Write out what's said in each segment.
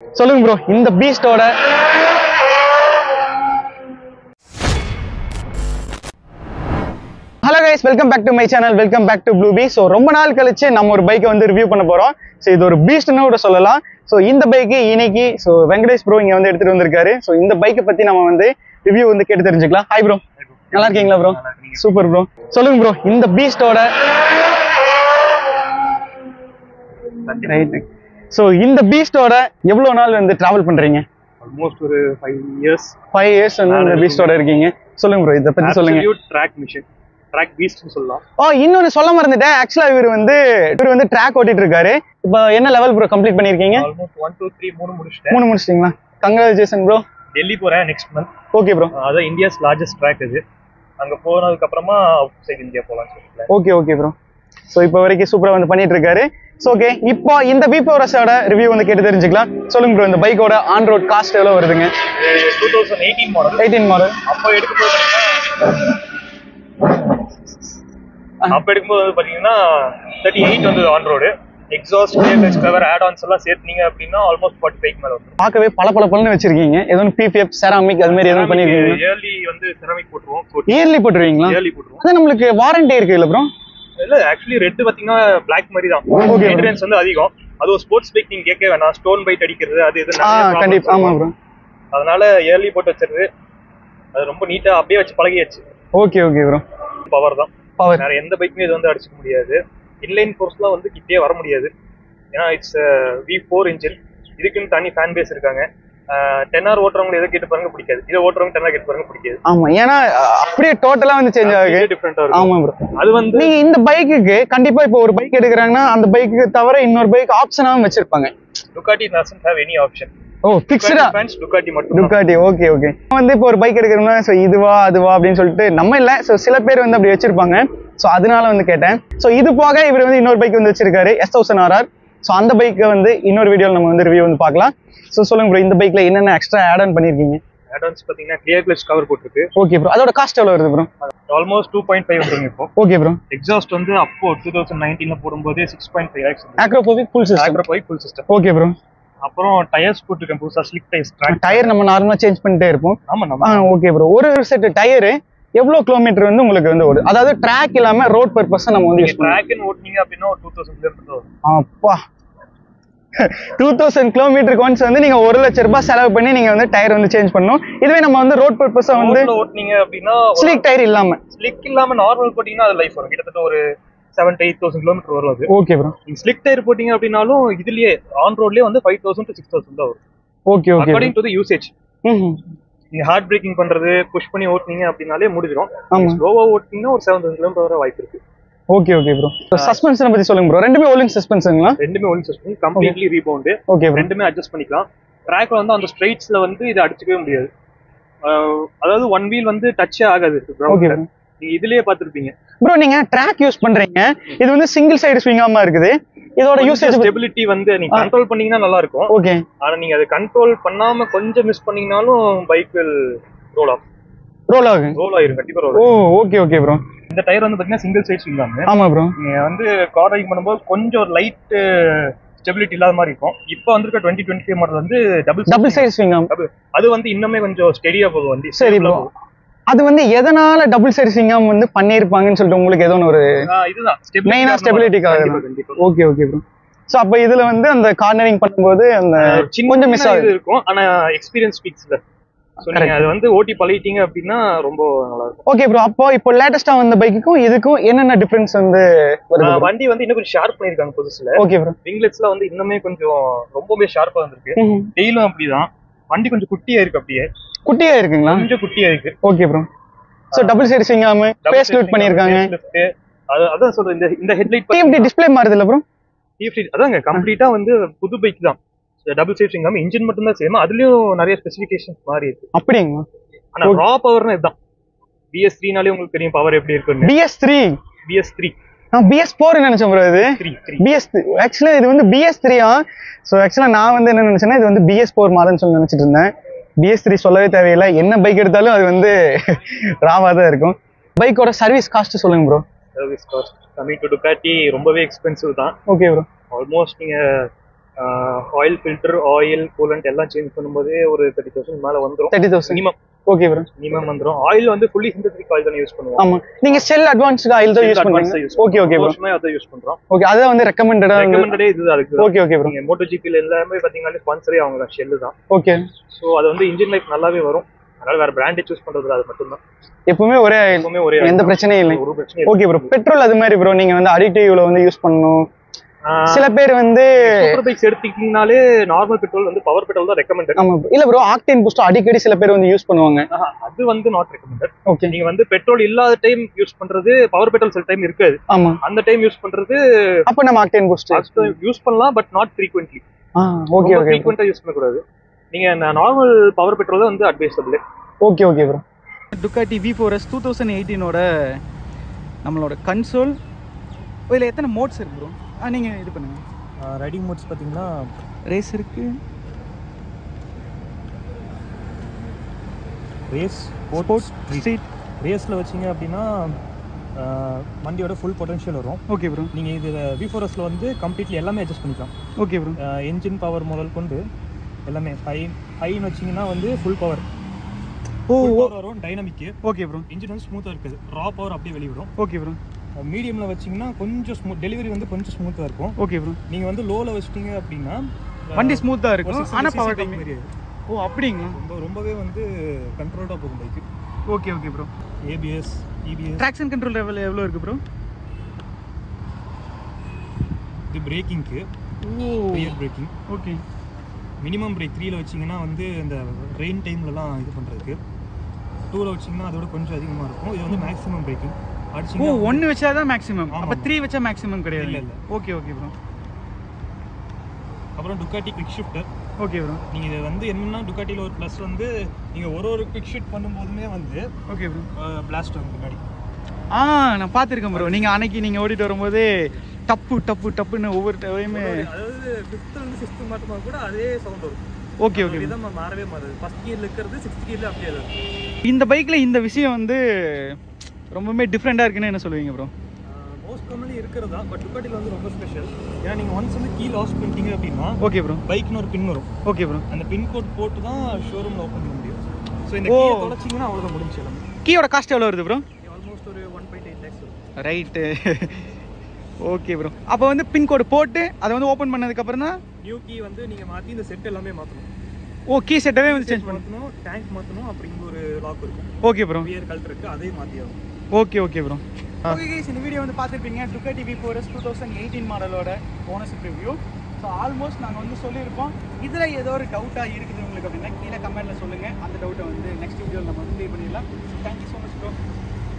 சொல்லுங்க ப்ரோ, இந்த பீஸ்டோட hello guys, welcome back to my channel, welcome back to Bluebee. So ரொம்ப நாள் கழிச்சு நம்ம ஒரு பைக்கை வந்து ரிவ்யூ பண்ண போறோம். ஸோ இது ஒரு பீஸ்ட்னு கூட சொல்லலாம். ஸோ இந்த பைக்கு இன்னைக்கு வெங்கடேஷ் ப்ரோ இங்க வந்து எடுத்துட்டு வந்திருக்காரு. ஸோ இந்த பைக்கை பத்தி நம்ம வந்து ரிவ்யூ வந்து கேட்டு தெரிஞ்சுக்கலாம். ஹாய் ப்ரோ, நல்லா இருக்கீங்களா ப்ரோ? Super bro. சொல்லுங்க ப்ரோ, இந்த பீஸ்டோட ஸோ இந்த பீஸ்டோட எவ்வளவு நாள் வந்து டிராவல் பண்றீங்க? ஆல்மோஸ்ட் ஒரு 5 years வந்து இந்த பீஸ்டோட இருக்கீங்க. சொல்லுங்க ப்ரோ, இத பத்தி சொல்லுங்க. ட்ராக் மிஷின், ட்ராக் பீஸ்ட்னு சொல்லலாம். இன்னொன்னு சொல்ல மறந்துட்டேன். ஆக்சுவலா இவர் வந்து ட்ராக் ஓட்டிட்டு இருக்காரு. இப்போ என்ன லெவல் ப்ரோ கம்ப்ளீட் பண்ணிருக்கீங்க? ஆல்மோஸ்ட் 1 2 3 3 முடிச்சிட்டேன். 3 முடிச்சிட்டீங்களா? Congratulation bro. டெல்லி போறேன் நெக்ஸ்ட் மந்த். Okay bro. அதான் இந்தியாஸ் லார்ஜஸ்ட் ட்ராக் இது. அங்க போனதுக்கு அப்புறமா அவுட் சைடு இந்தியா போலாம்னு சொல்லிட்டேன். Okay bro. ஸோ இப்போ வரைக்கும் சூப்பரா வந்து பண்ணிட்டு இருக்காரு. ஸோ ஓகே, இப்போ இந்த V4Sஓட ரிவ்யூ வந்து கேட்டு தெரிஞ்சுக்கலாம். சொல்லுங்க ப்ரோ, இந்த பைக்கோட ஆன் ரோட் காஸ்ட் எவ்வளவு வருதுங்க? 2018 மாடல். 18 மாடல். அப்போ எடுக்கும்போது பாத்தீங்கன்னா 38 வந்து on road. Exhaust, cables, cover, add ons எல்லாம் சேர்த்தீங்க அப்படின்னா ஆல்மோஸ்ட் 45 மேல வரும். பார்க்கவே பளபளன்னு வச்சிருக்கீங்க. எதுவும் PPF செராமிக் அது மாதிரி எதுவும் பண்ணிருக்கீங்க? இயர்லி வந்து செராமிக் போட்டுருவோம். இயர்லி போட்டுருவீங்களா? இயர்லி போட்டுருவோம். அதான் நம்மளுக்கு வாரண்டி இருக்கு இல்ல ப்ரோ? இல்ல, ஆக்சுவலி ரெட் பாத்தீங்கன்னா பிளாக் மாதிரி தான். மெயின்டெனன்ஸ் வந்து அதிகம். அது ஒரு ஸ்போர்ட்ஸ் பைக், நீங்க கேட்க வேணாம். ஸ்டோன் பைட் அடிக்கிறது அது இது கண்டிப்பா. ஆமா ப்ரோ. அதனால இயர்லி போட்டு வச்சிருது. அது ரொம்ப நீட்டா அப்படியே வச்சு பழகியாச்சு. Okay bro. பவர் தான் பவர். வேற எந்த பைக்குமே இது வந்து அடிச்சுக்க முடியாது. இன்லைன் ஃபோர்ஸ்லாம் வந்து கிட்டே வர முடியாது. ஏன்னா இட்ஸ் V4 இன்ஜின். இதுக்குன்னு தனி ஃபேன் பேஸ் இருக்காங்க. 10R ஓட்டுறவங்க எதை கேட்டு பாருங்க பிடிக்காது. இதை ஓட்டுறவங்க 10R கேட்டு பாருங்க பிடிக்காது. ஆமா, ஏன்னா அப்படியே டோட்டலா வந்து சேஞ்ச் ஆகுது, டிஃபரெண்டா இருக்கும். ஆமா ப்ரோ. அது வந்து நீங்க இந்த பைக்குக்கு கண்டிப்பா இப்போ ஒரு பைக் எடுக்கறாங்கன்னா அந்த பைக்கு தவிர இன்னொரு பைக் ஆப்ஷனாவும் வச்சிருப்பாங்க. Ducati doesn't have any option. ஃபிக்ஸ்டா Ducati மட்டும். Ducati. ஓகே. வந்து இப்போ ஒரு பைக் எடுக்கறோம்னா சோ இதுவா அதுவா அப்படின்னு சொல்லிட்டு நம்ம இல்ல, சோ சில பேர் வந்து அப்படி வச்சிருப்பாங்க. சோ அதனால வந்து கேட்டேன். சோ இது போக இவர் வந்து இன்னொரு பைக் வந்து வச்சிருக்காரு, S1000RR. சோ அந்த பைக்கை வந்து இன்னொரு வீடியோல நம்ம வந்து ரிவ்யூ வந்து பார்க்கலாம். சோ சொல்லுங்க ப்ரோ, இந்த பைக்ல என்னென்ன எக்ஸ்ட்ரா ஆட் ஆன் பண்ணிருக்கீங்க? ஆட் ஆன்ஸ் பாத்தீங்கன்னா கிளியர் கிளட்ச் கவர் போட்டுருக்கு. Okay bro. அதோட காஸ்ட் எவ்வளவு வருது ப்ரோ? ஆல்மோஸ்ட் 2.5 வந்துருங்க இப்போ. Okay bro. எக்ஸாஸ்ட் வந்து அப்போ 2019ல போடும்போது 6.5 lakhs. Akrapovic full system. Okay bro. அப்புறம் டயர்ஸ் போட்டுருக்கேன் புதுசா, ஸ்லிக் டயர்ஸ். டயர் நம்ம நார்மலா சேஞ்ச் பண்ணிட்டே இருப்போம். ஆமா. Okay bro. ஒரு செட் டயர் எவ்வளவு கிலோமீட்டர் வந்து உங்களுக்கு வந்து ஓடுது? அதாவது ட்ராக் இல்லாம ரோட் பர்பஸ் நம்ம வந்து யூஸ் ட்ராக் ன்னு ஓட்டுனீங்க அப்படின்னா ஒரு 2000 கிலோமீட்டர் வரும். அப்பா, 2000 கிலோமீட்டருக்கு ஒன்ஸ் வந்து நீங்க 1 லட்சம் ரூபாய் செலவு பண்ணி நீங்க வந்து டயர் வந்து சேஞ்ச் பண்ணணும். இதுவே நம்ம வந்து ரோட் பர்பஸா வந்து ஓட்டுனீங்க அப்படின்னா ஸ்லிக் டயர் இல்லாம நார்மல் போட்டீங்கன்னா அது லைஃப் வரும். கிட்டத்தட்ட ஒரு 7 to 8000 கிலோமீட்டர் வரும் அது. Okay bro. நீங்க ஸ்லிக் டயர் போட்டீங்க அப்படினாலும் இதுலயே ஆன் ரோட்லயே வந்து 5000 to 6000 தான் வரும். Okay. According to the usage. நீங்க ஹார்ட் பிரேக்கிங் பண்றது, புஷ் பண்ணி ஓட்டுனீங்க அப்படினாலே முடிஞ்சிரும். ஸ்லோவா ஓட்டுனீங்கன்னா ஒரு 7000 கிலோமீட்டர் வர வாய்ப்பு இருக்கு. Okay bro. சஸ்பென்ஷன் பத்தி சொல்லுங்க ப்ரோ. ரெண்டுமே ஓலிங் சஸ்பென்ஷன்ங்களா? ரெண்டுமே ஓலிங் சஸ்பென்ஷன், கம்ப்ளீட்லி ரீபவுண்ட். ஓகே. ரெண்டுமே அட்ஜஸ்ட் பண்ணிக்கலாம். ட்ராக்ல வந்து அந்த ஸ்ட்ரைட்ஸ்ல வந்து இது அடிச்சுக்கவே முடியாது. அதாவது ஒன் வீல் வந்து டச்சே ஆகாது. ஓகே. நீங்க இதுலயே பாத்துருப்பீங்க ப்ரோ. நீங்க ட்ராக் யூஸ் பண்றீங்க, இது வந்து சிங்கிள் சைடு ஸ்விங்காமா இருக்குது. இதோட யூசேஜ் ஸ்டெபிலிட்டி வந்து நீங்க கண்ட்ரோல் பண்ணீங்கன்னா நல்லா இருக்கும். ஓகே. ஆனா நீங்க அதை கண்ட்ரோல் பண்ணாம கொஞ்சம் மிஸ் பண்ணீங்கனாலும் பைக் வில் ரோல் ஆகும் கண்டிப்பா ரோல். Okay bro. இந்த டயர் வந்து பாத்தீங்கன்னா சிங்கிள் சைடு ஸ்விங் தான். ஆமா ப்ரோ. நீங்க வந்து கார் ரைடிங் பண்ணும்போது கொஞ்சம் ஒரு லைட் ஸ்டெபிலிட்டி இல்லாத மாதிரி இருக்கும். இப்போ வந்திருக்க 2025 மாடல் வந்து டபுள் சைடு ஸ்விங். அது வந்து இன்னுமே கொஞ்சம் ஸ்டெடியா போகும் வண்டி. சரி ப்ரோ. அது வந்து எதனால டபுள் சைடு ஸ்விங் வந்து பண்ணிருப்பாங்கன்னு சொல்லிட்டு உங்களுக்கு ஏதோ ஒரு இதுதான் மெயினா ஸ்டெபிலிட்டிக்காக. Okay bro. சோ அப்ப இதுல வந்து அந்த கார்னரிங் பண்ணும்போது அந்த கொஞ்சம் மிஸ் ஆகுது இருக்கும். ஆனா எக்ஸ்பீரியன்ஸ் ஸ்பீக்ஸ்ல சோ நீங்க அது வந்து ஓட்டி பழகிட்டீங்க அப்படின்னா ரொம்ப நல்லா இருக்கும். Okay bro. அப்போ இப்போ லேட்டஸ்டா வந்த பைக்குக்கும் இதுக்கும் என்னென்ன டிஃபரன்ஸ் வந்து வருது? வண்டி வந்து இன்னும் கொஞ்சம் ஷார்ப் பண்ணிருக்காங்க புதுசுல. Okay bro. விங்லெட்ஸ்ல வந்து இன்னுமே கொஞ்சம் ரொம்பவே ஷார்ப்பா வந்திருக்கு. டெயிலும் அப்படிதான். வண்டி கொஞ்சம் குட்டியா இருக்கு. அப்படியே குட்டியா இருக்குங்களா? கொஞ்சம் குட்டியா இருக்கு. Okay bro. So double side swing arm facelift பண்ணிருக்காங்க. அதான் சொல்றேன், இந்த ஹெட்லைட் டிஎம்டி டிஸ்ப்ளே மாறுது இல்ல ப்ரோ? அதாங்க கம்ப்ளீட்டா வந்து புது பைக் தான். டபுள் சைடு ஸ்விங் ஆம், இன்ஜின் மட்டும் தான் சேம். அதுலயும் நிறைய ஸ்பெசிஃபிகேஷன்ஸ் மாறி இருக்கு. அப்படிங்களா? ஆனா ரா பவர்னா இதுதான். BS3 நாலே உங்களுக்கு தெரியும் பவர் எப்படி இருக்குன்னு. BS3 நான் BS4 நினைச்சேன் ப்ரோ. இது BS3 ஆக்சுவலா இது வந்து BS3 சோ ஆக்சுவலா நான் வந்து என்ன நினைச்சேன்னா இது வந்து BS4 மாடல்னு சொல்லி நினைச்சிட்டு இருந்தேன். BS3 சொல்லவே தேவையில்லை. என்ன பைக் எடுத்தாலும் அது வந்து ராவா தான் இருக்கும். பைக்கோட சர்வீஸ் காஸ்ட் சொல்லுங்க bro. Service cost coming to Ducati ரொம்பவே எக்ஸ்பென்சிவ் தான். Okay bro. ஆல்மோஸ்ட் நீங்க ஆயில் ஃபில்டர், ஆயில், கூலண்ட் எல்லாம் சேஞ்ச் பண்ணும்போதே ஒரு 30,000 மேல வந்துரும். 30,000 மினிமம். Okay bro. மினிமம் வந்துரும். ஆயில் வந்து ஃபுல்லி சிந்தெடிக் ஆயில் தான் யூஸ் பண்ணுவோம். ஆமா, நீங்க செல் அட்வான்ஸ்டு ஆயில் தான் யூஸ் பண்றீங்க. Okay okay bro. வருஷமா அத யூஸ் பண்றோம். ஓகே, அத வந்து ரெக்கமெண்டடே இதுதான் அதுக்கு. Okay okay bro. நீங்க MotoGP-ல எல்லாமே பாத்தீங்கன்னா ஸ்பான்சரே அவங்க தான், ஷெல் தான். ஓகே. சோ அது வந்து இன்ஜின் லைஃப் நல்லாவே வரும். அதனால வேற பிராண்ட் சூஸ் பண்றது அது மட்டும் தான். எப்பவுமே ஒரே எந்த பிரச்சனையும் இல்லை. ஒரு பிரச்சனையும் ஓகே ப்ரோ. பெட்ரோல் அது மாதிரி ப்ரோ, நீங்க வந்து அடிக்டிவ்ல வந்து யூஸ் பண்ணனும். சில பேர் வந்து சூப்பர் பைக்ஸ் எடுத்துக்கிட்டீங்கனாலே நார்மல் பெட்ரோல் வந்து பவர் பெட்ரோல் தான் ரெக்கமெண்டட். ஆமா, இல்ல ப்ரோ, ஆக்டேன் பூஸ்ட் அடிக்கடி சில பேர் வந்து யூஸ் பண்ணுவாங்க. அது வந்து நாட் ரெக்கமெண்டட். ஓகே. நீங்க வந்து பெட்ரோல் இல்லாத டைம் யூஸ் பண்றது, பவர் பெட்ரோல் சில டைம் இருக்காது. ஆமா, அந்த டைம் யூஸ் பண்றது அப்ப நம்ம ஆக்டேன் பூஸ்ட் யூஸ் பண்ணலாம், but not frequently. Okay okay. ஃப்ரீக்வென்ட்டா யூஸ் பண்ண கூடாது. நீங்க நார்மல் பவர் பெட்ரோல் தான் வந்து advisable. Okay okay bro. Ducati V4S 2018ஓட நம்மளோட கன்சோல். இதில் எத்தனை மோட்ஸ் இருக்கு ப்ரோ? நீங்கள் இது பண்ணுங்க. ரைடிங் மோட்ஸ் பார்த்தீங்கன்னா ரேஸ் இருக்கு, ரேஸ், ஸ்போர்ட்ஸ், ஸ்ட்ரீட். ரேஸில் வச்சிங்க அப்படின்னா வண்டியோட ஃபுல் பொட்டன்ஷியல் வரும். Okay bro. நீங்கள் இதில் V4Sல வந்து கம்ப்ளீட்லி எல்லாமே அட்ஜஸ்ட் பண்ணிக்கலாம். Okay bro. என்ஜின் பவர் முதல் கொண்டு எல்லாமே ஹைன்னு வச்சிங்கன்னா வந்து ஃபுல் பவர் வரும். Dynamic okay bro. இன்ஜின் வந்து ஸ்மூத்தாக இருக்குது. ரா பவர் அப்படியே வெளிவிடும். Okay bro. மீடியமில் வச்சிங்கன்னா கொஞ்சம் டெலிவரி வந்து கொஞ்சம் ஸ்மூத்தாக இருக்கும். Okay bro. நீங்கள் வந்து லோவில் வச்சிட்டிங்க அப்படின்னா வண்டி ஸ்மூத்தாக இருக்கும், ஆனால் பவர் டைம். ஓ அப்படிங்களா? ரொம்பவே வந்து கண்ட்ரோல்டாக போகும் bike. Okay okay bro. ABS, EBS, traction control level எவ்வளோ இருக்குது ப்ரோ? இது பிரேக்கிங்க்கு rear braking. Okay. Minimum brake 3ல வச்சிங்கன்னா வந்து இந்த ரெயின் டைம்லலாம் இது பண்ணுறதுக்கு. 2ல வச்சிங்கன்னா அதோட கொஞ்சம் அதிகமாக இருக்கும். இது வந்து மேக்ஸிமம் பிரேக்கிங். ஓ, 1 வச்சா தான் மேக்ஸிமம், அப்போ 3 வச்சா மேக்ஸிமம் கிடையாது? இல்லை. Okay okay bro. அப்புறம் Ducati quick shifter. Okay bro. நீங்கள் இது வந்து என்னன்னா டுக்காட்டியில் ஒரு ப்ளஸ் வந்து நீங்கள் ஒரு குவிக் ஷிஃப்ட் பண்ணும்போதுமே வந்து ஓகே ப்ரோ பிளாஸ்ட் வரும் முன்னாடி. நான் பார்த்துருக்கேன் ப்ரோ. நீங்கள் அன்னைக்கு நீங்கள் ஓடிட்டு வரும்போது டப்புன்னு ஒவ்வொரு டைமே, அதாவது 5th வந்து 6th மாட்டும்போது கூட அதே சவுண்ட் வரும். Okay okay. இதான் மாறவே மாறாது. ஃபர்ஸ்ட் கியர்ல இருக்கிறது 6th கியர்ல அப்படியே இருக்கும். இந்த பைக்கில் இந்த விஷயம் வந்து ரொம்பவே டிஃப்ரெண்டாக இருக்குன்னு என்ன சொல்லுவீங்க ப்ரோ? மோஸ்ட் காமன்லி இருக்கிறதா, பட் டுக்காட்டியில் வந்து ரொம்ப ஸ்பெஷல். ஏன்னா நீங்கள் ஒன்ஸ் வந்து கீ லாஸ் பண்ணிட்டீங்க அப்படின்னா ஓகே ப்ரோ பைக்னு ஒரு பின் வரும். Okay bro. அந்த பின் கோட் போட்டு தான் ஷோரூமில் ஓப்பன் பண்ண முடியும். ஸோ இந்த கீயை தொலைச்சிங்கன்னா அவ்வளோதான் முடிஞ்சு எல்லாமே. கீயோட காஸ்ட் எவ்வளோ வருது ப்ரோ? ஆல்மோஸ்ட் ஒரு 1.8 lakhs வரும். ரைட்டு. Okay bro. அப்போ வந்து பின்கோடு போட்டு அதை வந்து ஓப்பன் பண்ணதுக்கப்புறம் தான் நியூ கீ வந்து நீங்கள் மாற்றி இந்த செட் எல்லாமே மாற்றணும். ஓ, கீ செட்டவே வந்து சேஞ்ச் பண்ணணும், டேங்க் மாற்றணும், அப்படிங்கிற ஒரு லாக் இருக்கும். Okay bro. பியர் கல்ட் இருக்குது, அதையும் மாற்றி ஆகும். Okay okay bro. Okay guys, இந்த வீடியோ வந்து பார்த்துருப்பீங்க Ducati V4S 2018 மாடலோட ஓனர்ஷிப் ரிவ்யூ. ஸோ ஆல்மோஸ்ட் நாங்கள் வந்து சொல்லியிருப்போம். இதில் ஏதோ ஒரு டவுட்டாக இருக்குது உங்களுக்கு அப்படின்னா கீழே கமெண்ட்டில் சொல்லுங்கள். அந்த டவுட்டை வந்து நெக்ஸ்ட் வீடியோவில் நம்ம வந்து க்ளியர் பண்ணிடலாம். Thank you so much bro.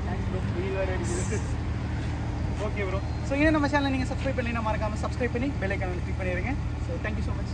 Thanks bro. வேறு அடிக்குது. Okay bro. ஸோ இன்னும் நம்ம சேனலை நீங்கள் சப்ஸ்கிரைப் பண்ணினா மறக்காமல் சப்ஸ்கிரைப் பண்ணி பெல் ஐக்கானை கிளிக் பண்ணிடுங்க. So thank you so much.